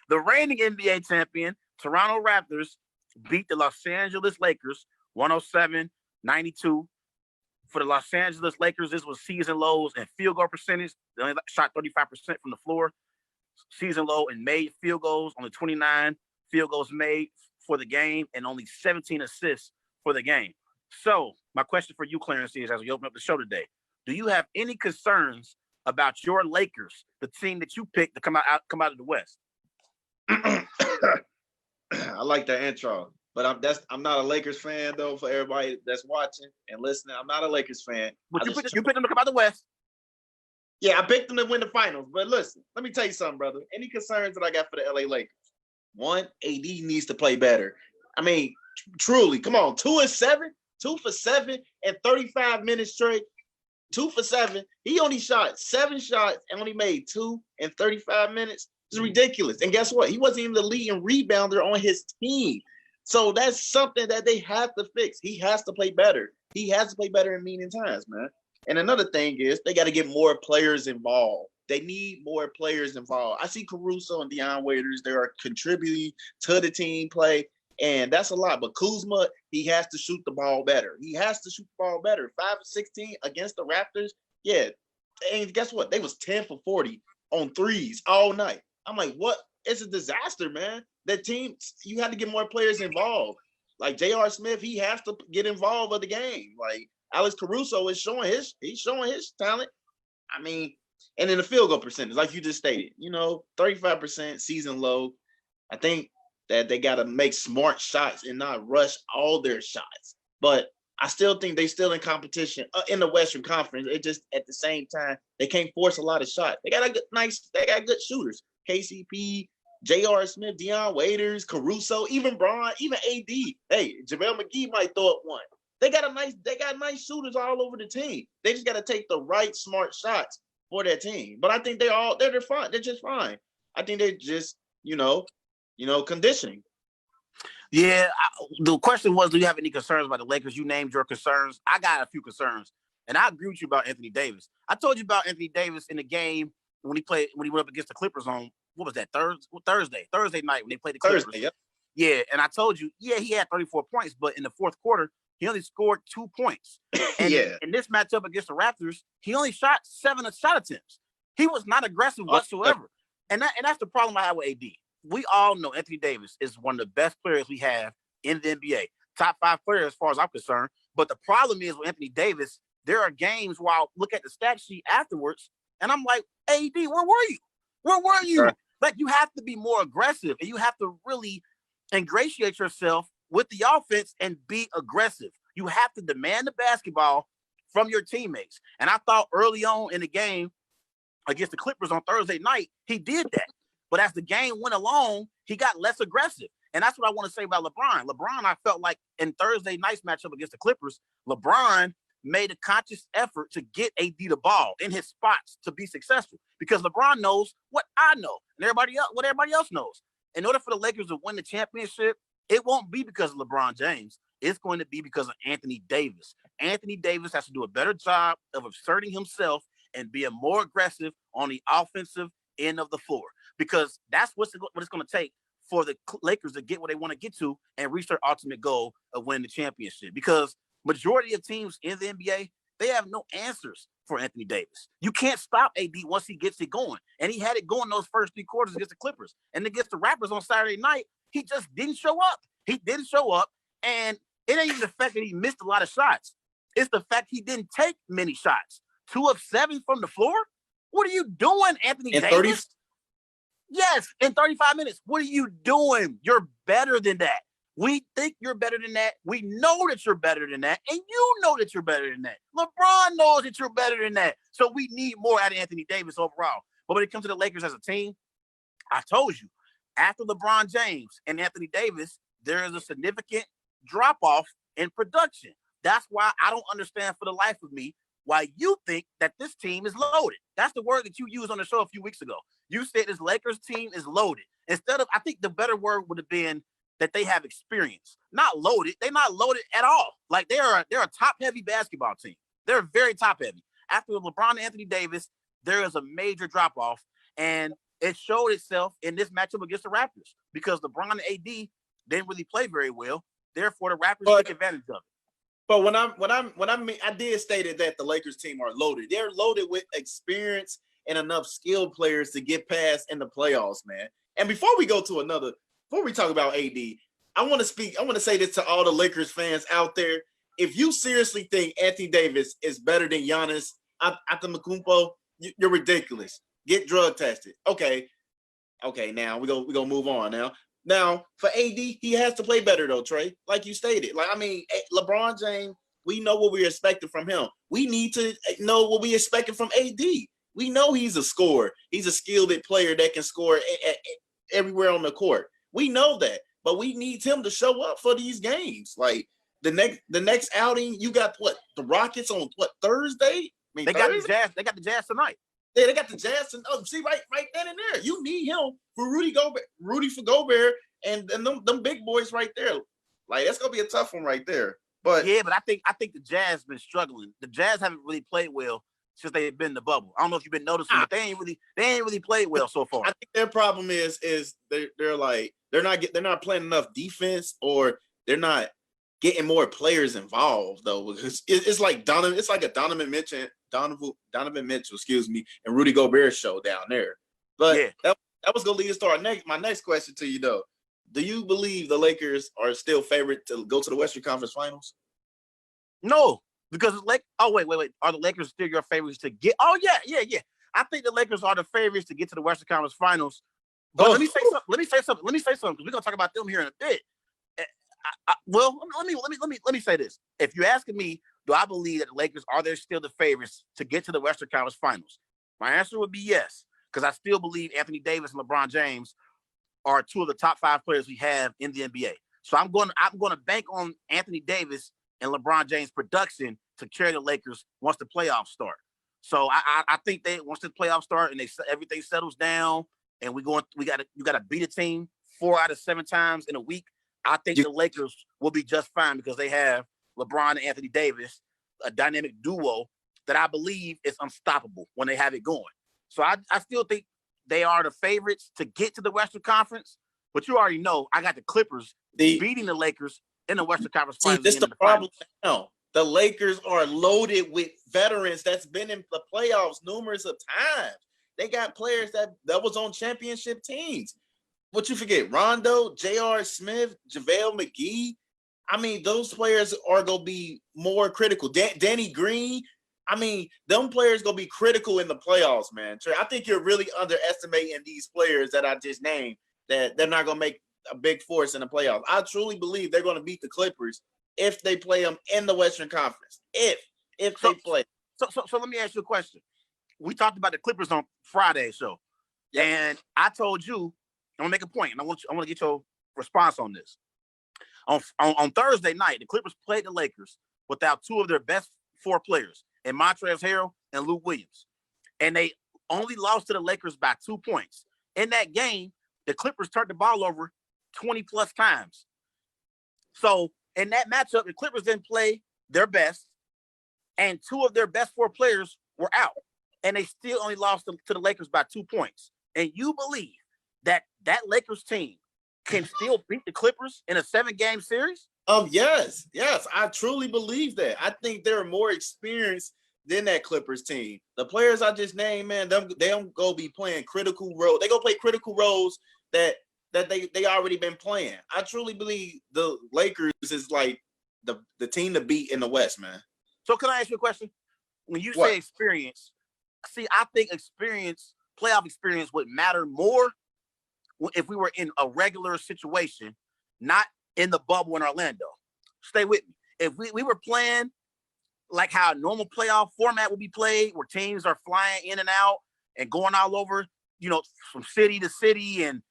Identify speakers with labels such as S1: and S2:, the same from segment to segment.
S1: The reigning NBA champion, Toronto Raptors, beat the Los Angeles Lakers 107-92. For the Los Angeles Lakers, this was season lows in field goal percentage. They only shot 35% from the floor. Season low in made field goals, only 29 field goals made for the game, and only 17 assists for the game. So, my question for you, Clarence, is as we open up the show today, do you have any concerns about your Lakers, the team that you picked to come out of the West?
S2: I like the intro, but I'm not a Lakers fan though. For everybody that's watching and listening, I'm not a Lakers fan.
S1: But you picked them to come out of the West.
S2: Yeah, I picked them to win the finals. But listen, let me tell you something, brother. Any concerns that I got for the LA Lakers? One, AD needs to play better. I mean, truly, come on, 2 for 7 and 35 minutes straight. 2 for 7. He only shot 7 shots and only made 2 in 35 minutes. It's ridiculous. And guess what? He wasn't even the leading rebounder on his team. So that's something that they have to fix. He has to play better. He has to play better in meaning times, man. And another thing is they got to get more players involved. They need more players involved. I see Caruso and Dion Waiters. They are contributing to the team play, and that's a lot. But Kuzma, he has to shoot the ball better. He has to shoot the ball better. 5 of 16 against the Raptors. Yeah. And guess what? They was 10 for 40 on threes all night. I'm like, what? It's a disaster, man. That team, you had to get more players involved. Like J.R. Smith, he has to get involved with the game. Like Alex Caruso is showing his talent. I mean, and in the field goal percentage, like you just stated, 35% season low. I think that they got to make smart shots and not rush all their shots. But I still think they still in competition in the Western Conference. It just at the same time they can't force a lot of shots. They got good shooters. KCP, J.R. Smith, Dion Waiters, Caruso, even Braun, even AD. Hey, JaVale McGee might throw up one. They got nice shooters all over the team. They just got to take the right smart shots for their team. But I think they're fine. They're just fine. I think they're just, conditioning.
S1: Yeah, the question was, do you have any concerns about the Lakers? You named your concerns. I got a few concerns, and I agree with you about Anthony Davis. I told you about Anthony Davis in the game when he went up against the Clippers on, what was that, Thursday night when they played the Clippers.
S2: Thursday, yep.
S1: Yeah, and I told you, he had 34 points, but in the fourth quarter, he only scored 2 points. And in this matchup against the Raptors, he only shot 7 shot attempts. He was not aggressive whatsoever. And that's the problem I have with AD. We all know Anthony Davis is one of the best players we have in the NBA. Top 5 player as far as I'm concerned. But the problem is with Anthony Davis, there are games where I'll look at the stat sheet afterwards, and I'm like, AD, where were you? Where were you? Right. Like, you have to be more aggressive, and you have to really ingratiate yourself with the offense and be aggressive. You have to demand the basketball from your teammates. And I thought early on in the game against the Clippers on Thursday night, he did that. But as the game went along, he got less aggressive. And that's what I want to say about LeBron. LeBron, I felt like in Thursday night's matchup against the Clippers, LeBron made a conscious effort to get AD the ball in his spots to be successful, because LeBron knows what I know and what everybody else knows. In order for the Lakers to win the championship, it won't be because of LeBron James. It's going to be because of Anthony Davis. Anthony Davis has to do a better job of asserting himself and being more aggressive on the offensive end of the floor, because that's what it's going to take for the Lakers to get what they want to get to and reach their ultimate goal of winning the championship. Because majority of teams in the NBA, they have no answers for Anthony Davis. You can't stop AD once he gets it going. And he had it going those first 3 quarters against the Clippers. And against the Raptors on Saturday night, he just didn't show up. He didn't show up. And it ain't even the fact that he missed a lot of shots. It's the fact he didn't take many shots. 2 of 7 from the floor? What are you doing, Anthony Davis? Yes, in 35 minutes. What are you doing? You're better than that. We think you're better than that. We know that you're better than that. And you know that you're better than that. LeBron knows that you're better than that. So we need more out of Anthony Davis overall. But when it comes to the Lakers as a team, I told you, after LeBron James and Anthony Davis, there is a significant drop-off in production. That's why I don't understand for the life of me why you think that this team is loaded. That's the word that you used on the show a few weeks ago. You said this Lakers team is loaded. Instead of, I think the better word would have been that they have experience. Not loaded. They're not loaded at all. Like they're a top-heavy basketball team. They're very top-heavy. After LeBron and Anthony Davis, there is a major drop-off. And it showed itself in this matchup against the Raptors because LeBron and AD didn't really play very well. Therefore, the Raptors took advantage of it.
S2: But I did state that the Lakers team are loaded. They're loaded with experience and enough skilled players to get past in the playoffs, man. And before we talk about AD, I want to say this to all the Lakers fans out there. If you seriously think Anthony Davis is better than Giannis Antetokounmpo, you're ridiculous. Get drug tested. Okay. Now we go move on now. Now, for AD, he has to play better, though, Trey, like you stated. LeBron James, we know what we're expecting from him. We need to know what we're expecting from AD. We know he's a scorer. He's a skilled player that can score everywhere on the court. We know that, but we need him to show up for these games. Like, the next outing, you got, the Rockets on, Thursday?
S1: They got the Jazz. They got the Jazz tonight.
S2: Yeah, they got the Jazz. See, right then and there. You need him for Rudy for Gobert, and them big boys right there. Like, that's gonna be a tough one right there. But
S1: yeah, but I think the Jazz been struggling. The Jazz haven't really played well since they've been in the bubble. I don't know if you've been noticing, but they ain't really played well so far.
S2: I think their problem is they're not playing enough defense, or they're not getting more players involved though, because it's like a Donovan Mitchell, and Rudy Gobert show down there. But yeah, that was gonna lead us to my next question to you though. Do you believe the Lakers are still favored to go to the Western Conference Finals?
S1: No, because wait. Are the Lakers still your favorites to get? Oh yeah. I think the Lakers are the favorites to get to the Western Conference Finals. But let me say something because we're gonna talk about them here in a bit. Let me say this. If you're asking me, do I believe that the Lakers are still the favorites to get to the Western Conference Finals? My answer would be yes, because I still believe Anthony Davis and LeBron James are two of the top 5 players we have in the NBA. So I'm going to bank on Anthony Davis and LeBron James' production to carry the Lakers once the playoffs start. So I think once the playoffs start and everything settles down and you got to beat a team 4 out of 7 times in a week. I think the Lakers will be just fine because they have LeBron and Anthony Davis, a dynamic duo that I believe is unstoppable when they have it going. So I still think they are the favorites to get to the Western Conference. But you already know I got the Clippers beating the Lakers in the Western Conference Finals.
S2: This is the problem now. The Lakers are loaded with veterans that's been in the playoffs numerous of times. They got players that was on championship teams. What you forget? Rondo, J.R. Smith, JaVale McGee. I mean, those players are going to be more critical. Danny Green. I mean, them players going to be critical in the playoffs, man. I think you're really underestimating these players that I just named, that they're not going to make a big force in the playoffs. I truly believe they're going to beat the Clippers if they play them in the Western Conference. If they play.
S1: So let me ask you a question. We talked about the Clippers on Friday, and I told you, I'm gonna make a point, and I want to get your response on this. On Thursday night, the Clippers played the Lakers without 2 of their best 4 players, and Montrezl Harrell and Lou Williams, and they only lost to the Lakers by 2 points. In that game, the Clippers turned the ball over 20 plus times. So in that matchup, the Clippers didn't play their best, and 2 of their best 4 players were out, and they still only lost to the Lakers by 2 points. And you believe that Lakers team can still beat the Clippers in a 7-game series?
S2: Yes. I truly believe that. I think they're more experienced than that Clippers team. The players I just named, man, they don't go be playing critical roles. They go play critical roles that they already been playing. I truly believe the Lakers is like the team to beat in the West, man.
S1: So can I ask you a question? When you say experience, I think playoff experience would matter more if we were in a regular situation, not in the bubble in Orlando. Stay with me. If we were playing like how a normal playoff format would be played, where teams are flying in and out and going all over, from city to city and,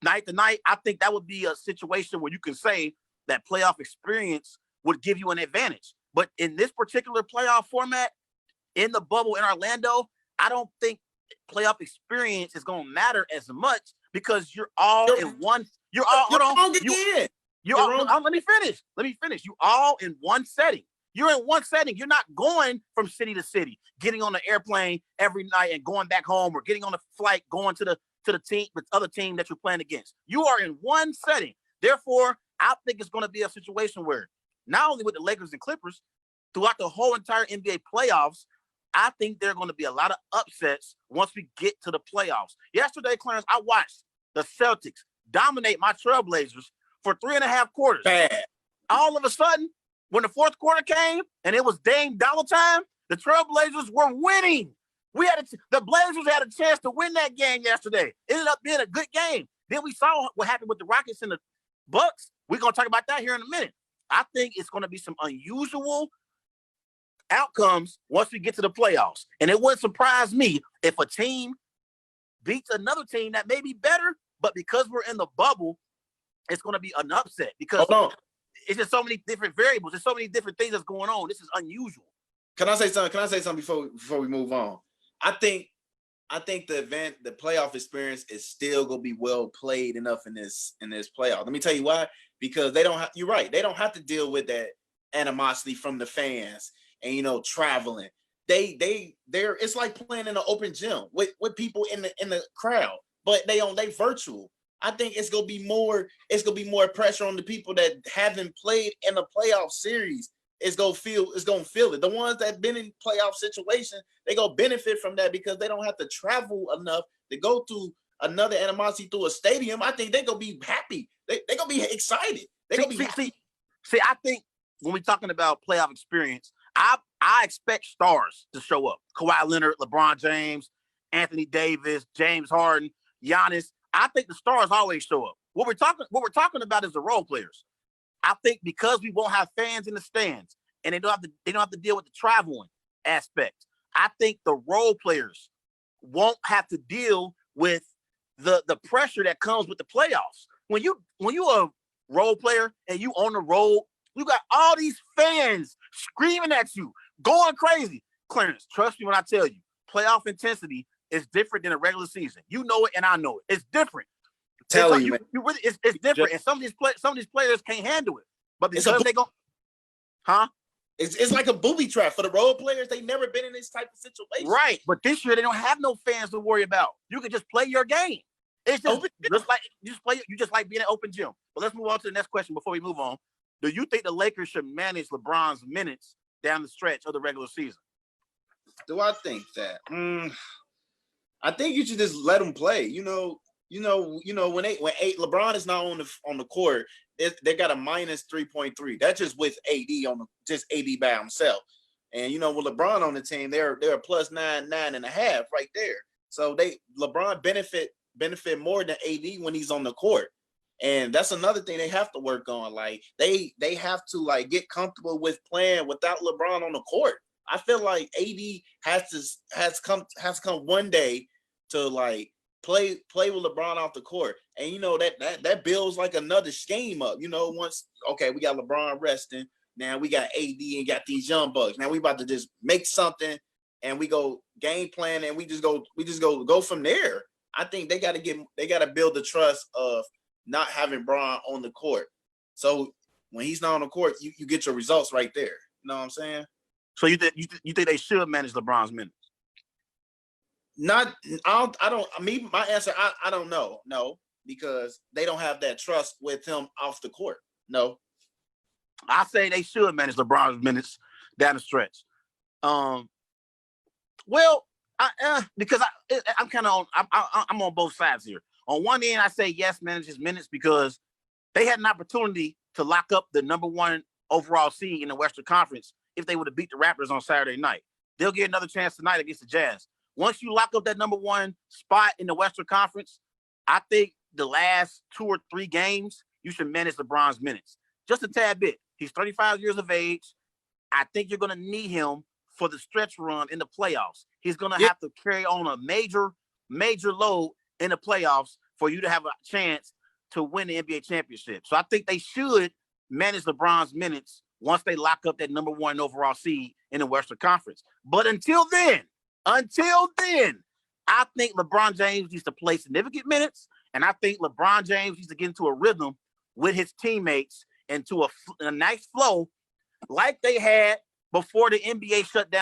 S1: night to night, I think that would be a situation where you can say that playoff experience would give you an advantage. But in this particular playoff format, in the bubble in Orlando, I don't think playoff experience is going to matter as much because you're all in one. You're all. Hold on. Let me finish. You all in one setting. You're in one setting. You're not going from city to city, getting on the airplane every night and going back home, or getting on a flight going to the team, the other team that you're playing against. You are in one setting. Therefore, I think it's going to be a situation where not only with the Lakers and Clippers, throughout the whole entire NBA playoffs, I think there are going to be a lot of upsets once we get to the playoffs. Yesterday, Clarence, I watched the Celtics dominate my Trailblazers for 3.5 quarters.
S2: Bad.
S1: All of a sudden, when the fourth quarter came and it was Dame Dollar time, the Trailblazers were winning. The Blazers had a chance to win that game yesterday. It ended up being a good game. Then we saw what happened with the Rockets and the Bucks. We're going to talk about that here in a minute. I think it's going to be some unusual outcomes once we get to the playoffs. And it wouldn't surprise me if a team beats another team that may be better, but because we're in the bubble, it's going to be an upset because it's just so many different variables. There's so many different things that's going on. This is unusual.
S2: Can I say something before we move on? I think the playoff experience is still gonna be well played enough in this playoff. Let me tell you why. Because you're right. They don't have to deal with that animosity from the fans and traveling. It's like playing in an open gym with people in the crowd, but they virtual. I think it's gonna be more pressure on the people that haven't played in a playoff series. It's gonna feel it. The ones that been in playoff situations, they gonna benefit from that because they don't have to travel enough to go through another animosity through a stadium. I think they gonna be happy. They gonna be excited. They gonna be happy.
S1: See, I think when we're talking about playoff experience, I expect stars to show up. Kawhi Leonard, LeBron James, Anthony Davis, James Harden, Giannis. I think the stars always show up. What we're talking about is the role players. I think because we won't have fans in the stands and they don't have to deal with the traveling aspect. I think the role players won't have to deal with the pressure that comes with the playoffs. When you a role player and you on the road, you got all these fans screaming at you, going crazy. Clarence, trust me when I tell you, playoff intensity is different than a regular season. You know it, and I know it. It's different.
S2: Telling you, man.
S1: It's different, and some of these players can't handle it. But because they go,
S2: It's like a booby trap for the role players. They never been in this type of situation,
S1: right? But this year they don't have no fans to worry about. You can just play your game. It's just like you just play. You just like being an open gym. But let's move on to the next question before we move on. Do you think the Lakers should manage LeBron's minutes down the stretch of the regular season?
S2: Do I think that? I think you should just let him play. When LeBron is not on the court, they got a minus 3.3. That's just with AD just AD by himself. And with LeBron on the team, they're a plus 9.5 right there. So LeBron benefit more than AD when he's on the court. And that's another thing they have to work on. Like they have to get comfortable with playing without LeBron on the court. I feel like AD has come one day to play with LeBron off the court. And that builds another scheme up. Once we got LeBron resting, now we got AD and got these young bucks. Now we about to just make something and we go game plan and we just go from there. I think they got to build the trust of not having Bron on the court. So when he's not on the court, you get your results right there. You know what I'm saying?
S1: So you think they should manage LeBron's minutes?
S2: My answer, I don't know. No, because they don't have that trust with him off the court. No.
S1: I say they should manage LeBron's minutes down the stretch. Because I'm kind of I'm on both sides here. On one end, I say yes, manage his minutes because they had an opportunity to lock up the number 1 overall seed in the Western Conference if they would have beat the Raptors on Saturday night. They'll get another chance tonight against the Jazz. Once you lock up that number 1 spot in the Western Conference, I think the last 2 or 3 games, you should manage LeBron's minutes. Just a tad bit. He's 35 years of age. I think you're going to need him for the stretch run in the playoffs. He's going to have to carry on a major load in the playoffs for you to have a chance to win the NBA championship. So I think they should manage LeBron's minutes once they lock up that number 1 overall seed in the Western Conference. But until then, I think LeBron James needs to play significant minutes, and I think LeBron James needs to get into a rhythm with his teammates and to a nice flow like they had before the NBA shut down.